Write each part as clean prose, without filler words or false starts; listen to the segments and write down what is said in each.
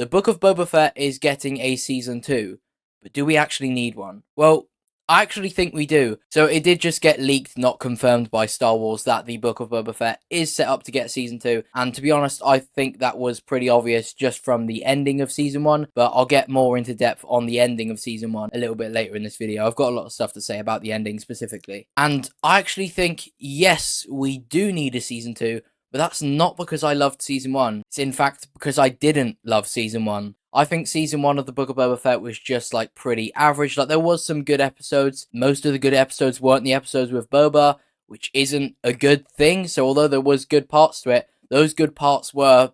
The Book of Boba Fett is getting a season 2, but do we actually need one? Well, I actually think we do. So it did just get leaked, not confirmed by Star Wars, that the Book of Boba Fett is set up to get season 2. And to be honest, I think that was pretty obvious just from the ending of season 1. But I'll get more into depth on the ending of season 1 a little bit later in this video. I've got a lot of stuff to say about the ending specifically. And I actually think, yes, we do need a season 2. But that's not because I loved season 1. It's in fact because I didn't love season 1. I think season 1 of the Book of Boba Fett was just like pretty average. Like there was some good episodes. Most of the good episodes weren't the episodes with Boba, which isn't a good thing. So although there was good parts to it, those good parts were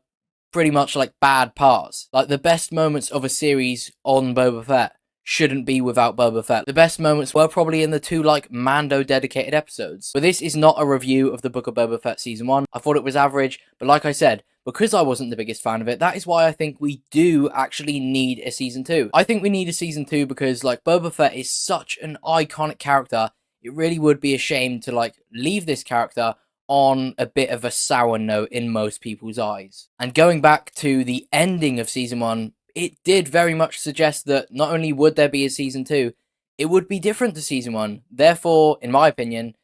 pretty much like bad parts. Like the best moments of a series on Boba Fett shouldn't be without Boba Fett. The best moments were probably in the 2 like Mando dedicated episodes. But this is not a review of the Book of Boba Fett season 1. I thought it was average, but like I said, because I wasn't the biggest fan of it, that is why I think we do actually need a season 2. I think we need a season 2 because like Boba Fett is such an iconic character. It really would be a shame to like leave this character on a bit of a sour note in most people's eyes. And going back to the ending of season 1, it did very much suggest that not only would there be a season 2, it would be different to season 1. Therefore, in my opinion,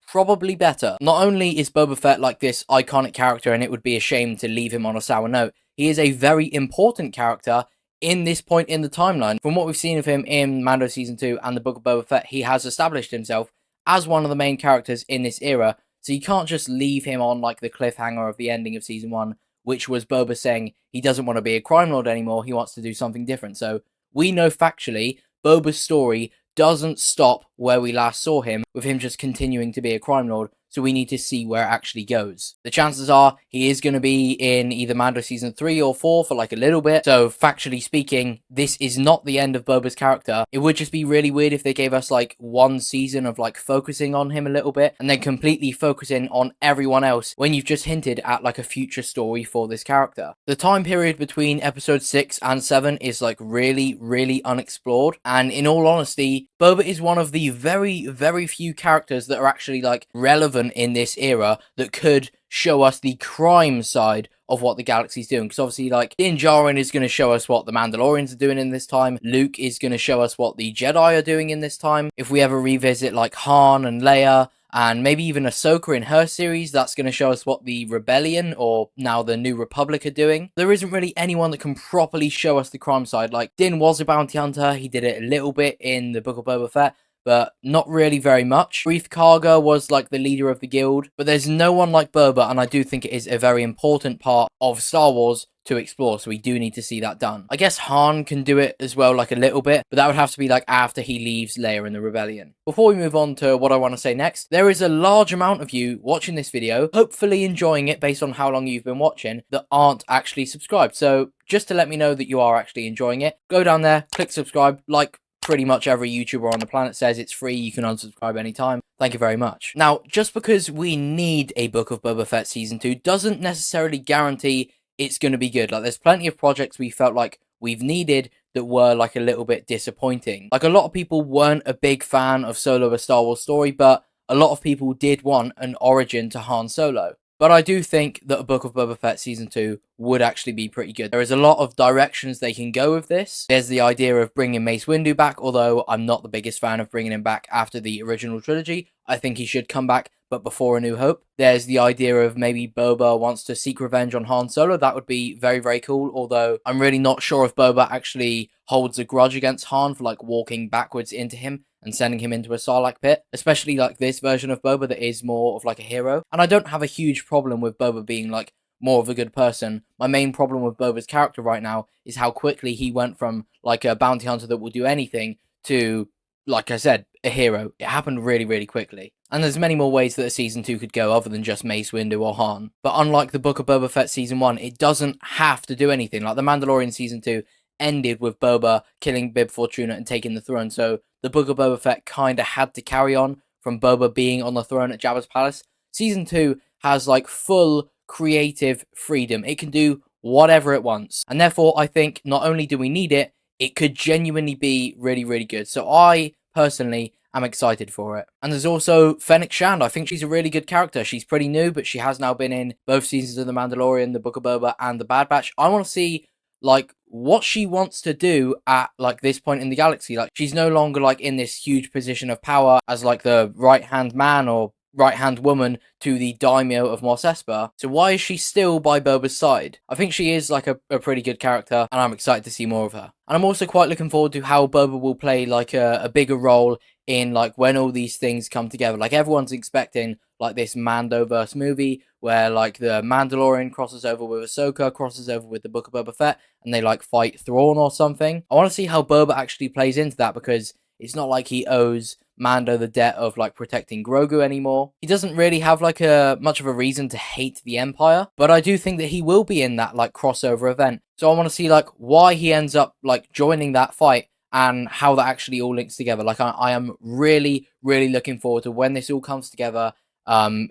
probably better. Not only is Boba Fett like this iconic character and it would be a shame to leave him on a sour note, he is a very important character in this point in the timeline. From what we've seen of him in Mando Season 2 and the Book of Boba Fett, he has established himself as one of the main characters in this era, so you can't just leave him on like the cliffhanger of the ending of Season 1, which was Boba saying he doesn't want to be a crime lord anymore, he wants to do something different. So we know factually Boba's story doesn't stop where we last saw him, with him just continuing to be a crime lord, so we need to see where it actually goes. The chances are he is going to be in either Mando Season 3 or 4 for like a little bit, so factually speaking, this is not the end of Boba's character. It would just be really weird if they gave us like one season of like focusing on him a little bit, and then completely focusing on everyone else when you've just hinted at like a future story for this character. The time period between episode 6 and 7 is like really unexplored, and in all honesty, Boba is one of the very few characters that are actually like relevant in this era that could show us the crime side of what the galaxy's doing. Because obviously, like, Djarin is going to show us what the Mandalorians are doing in this time. Luke is going to show us what the Jedi are doing in this time. If we ever revisit, like, Han and Leia, and maybe even Ahsoka in her series, that's going to show us what the Rebellion, or now the New Republic, are doing. There isn't really anyone that can properly show us the crime side. Like, Din was a bounty hunter. He did it a little bit in the Book of Boba Fett, but not really very much. Grief Karga was like the leader of the guild, but there's no one like Boba, and I do think it is a very important part of Star Wars to explore, so we do need to see that done. I guess Han can do it as well, like a little bit, but that would have to be like after he leaves Leia in the Rebellion. Before we move on to what I want to say next, there is a large amount of you watching this video, hopefully enjoying it based on how long you've been watching, that aren't actually subscribed. So just to let me know that you are actually enjoying it, go down there, click subscribe, like pretty much every YouTuber on the planet says. It's free, you can unsubscribe anytime. Thank you very much. Now, just because we need a Book of Boba Fett Season 2 doesn't necessarily guarantee it's going to be good. Like, there's plenty of projects we felt like we've needed that were like a little bit disappointing. Like, a lot of people weren't a big fan of Solo: A Star Wars Story, but a lot of people did want an origin to Han Solo. But I do think that a Book of Boba Fett Season 2 would actually be pretty good. There is a lot of directions they can go with this. There's the idea of bringing Mace Windu back, although I'm not the biggest fan of bringing him back after the original trilogy. I think he should come back, but before A New Hope. There's the idea of maybe Boba wants to seek revenge on Han Solo. That would be very cool, although I'm really not sure if Boba actually holds a grudge against Han for like walking backwards into him and sending him into a Sarlacc pit, especially like this version of Boba that is more of like a hero. And I don't have a huge problem with Boba being like more of a good person. My main problem with Boba's character right now is how quickly he went from like a bounty hunter that will do anything to, like I said, a hero. It happened really quickly. And there's many more ways that a Season 2 could go other than just Mace Windu or Han. But unlike the Book of Boba Fett Season 1, it doesn't have to do anything. Like the Mandalorian Season 2 ended with Boba killing Bib Fortuna and taking the throne, so the Book of Boba Fett kinda had to carry on from Boba being on the throne at Jabba's palace. Season 2 has like full creative freedom. It can do whatever it wants, and therefore I think not only do we need it, it could genuinely be really good. So I personally am excited for it. And there's also Fennec Shand. I think she's a really good character. She's pretty new, but she has now been in both seasons of The Mandalorian, The Book of Boba, and The Bad Batch. I want to see like what she wants to do at like this point in the galaxy. Like she's no longer like in this huge position of power as like the right hand man or right hand woman to the daimyo of Mos Espa. So why is she still by Boba's side? I think she is like a pretty good character, and I'm excited to see more of her. And I'm also quite looking forward to how Boba will play like a bigger role in like when all these things come together. Like everyone's expecting like this Mandoverse movie where like the Mandalorian crosses over with Ahsoka, crosses over with the Book of Boba Fett, and they like fight Thrawn or something. I want to see how Boba actually plays into that, because it's not like he owes Mando the debt of like protecting Grogu anymore. He doesn't really have like a much of a reason to hate the Empire, but I do think that he will be in that like crossover event. So I want to see like why he ends up like joining that fight and how that actually all links together. Like I am really looking forward to when this all comes together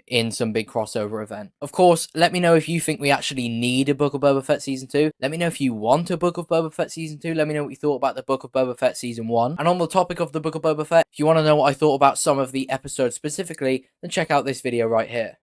in some big crossover event. Of course, let me know if you think we actually need a Book of Boba Fett Season 2. Let me know if you want a Book of Boba Fett Season 2. Let me know what you thought about the Book of Boba Fett Season 1. And on the topic of the Book of Boba Fett, if you want to know what I thought about some of the episodes specifically, then check out this video right here.